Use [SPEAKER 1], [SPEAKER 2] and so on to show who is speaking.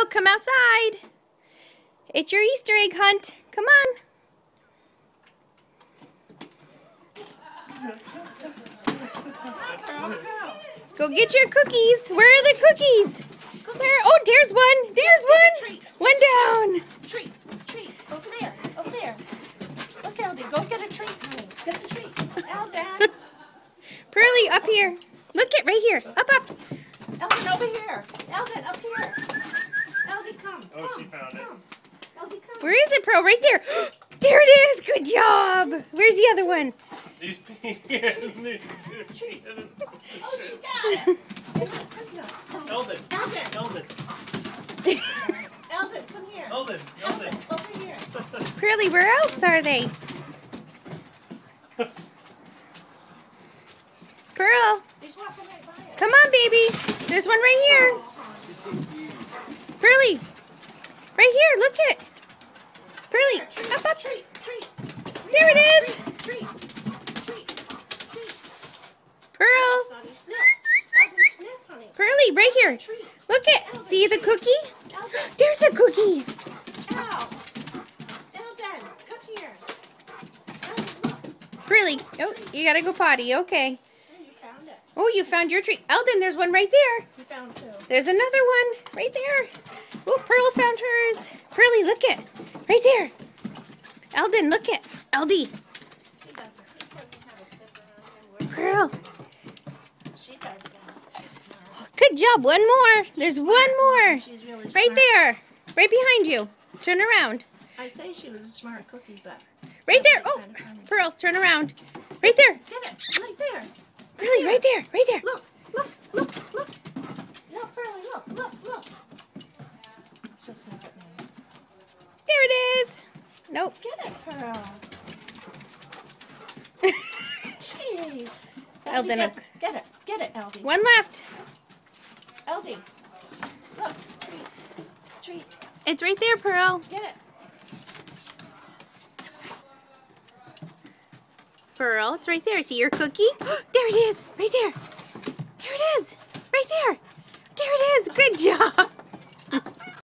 [SPEAKER 1] come outside. It's your Easter egg hunt. Come on. Go get your cookies. Where are the cookies? Where? Oh, there's one. There's one. One down.
[SPEAKER 2] Treat. Over there. Over there. Look, Eldon. Go get a treat, honey. Get the treat. Eldon.
[SPEAKER 1] Pearly, up here. Look it right here. Up.
[SPEAKER 2] Eldon, over here. Eldon, up here. Eldon, come.
[SPEAKER 3] Oh, she found it.
[SPEAKER 2] Eldon, come.
[SPEAKER 1] Where is it, Pearl? Right there. There it is. Good job. Where's the other one?
[SPEAKER 3] He's peeing.
[SPEAKER 2] Oh, she got it.
[SPEAKER 3] Eldon.
[SPEAKER 2] Eldon, come here.
[SPEAKER 3] Eldon.
[SPEAKER 2] Over here.
[SPEAKER 1] Pearly, where else are they? Pearl,
[SPEAKER 2] He's walking right by us.
[SPEAKER 1] come on, baby. There's one right here. Pearly, right here. Look at it. Pearly, up.
[SPEAKER 2] Treat.
[SPEAKER 1] There it is.
[SPEAKER 2] Treat.
[SPEAKER 1] Pearl,
[SPEAKER 2] Sonny, sniff. Eldon, sniff, honey.
[SPEAKER 1] Pearly, right here.
[SPEAKER 2] Treat.
[SPEAKER 1] Look at. See the cookie?
[SPEAKER 2] Eldon,
[SPEAKER 1] There's a cookie.
[SPEAKER 2] ow. Eldon, come here. Eldon, look.
[SPEAKER 1] Pearly, oh, you gotta go potty. Okay.
[SPEAKER 2] Oh, you found it.
[SPEAKER 1] Oh, you found your treat. Eldon, there's one right there.
[SPEAKER 2] You found two.
[SPEAKER 1] There's another one right there. Oh, Pearl found hers. Pearly, look at. Right there. Eldon, look at. LD.
[SPEAKER 2] He doesn't have a sniffer on him.
[SPEAKER 1] Pearl.
[SPEAKER 2] She does that. She's smart.
[SPEAKER 1] Good job. One more. There's one more.
[SPEAKER 2] She's really
[SPEAKER 1] Right
[SPEAKER 2] smart.
[SPEAKER 1] there. Right behind you. Turn around.
[SPEAKER 2] I say she was a smart cookie, but
[SPEAKER 1] Right there. Oh, Pearl, turn around. Right there.
[SPEAKER 2] get it right there.
[SPEAKER 1] Pearly, right there. Right there.
[SPEAKER 2] Look. No, Pearly, look. She'll sniff it now.
[SPEAKER 1] There it is. Nope.
[SPEAKER 2] Get it, Pearl. Jeez.
[SPEAKER 1] Eldon,
[SPEAKER 2] Get it, Eldie.
[SPEAKER 1] one left.
[SPEAKER 2] Eldie. Look, treat.
[SPEAKER 1] It's right there, Pearl.
[SPEAKER 2] Get it.
[SPEAKER 1] Pearl, it's right there. See your cookie? There it is. Right there. There it is. Right there. There it is. Good job.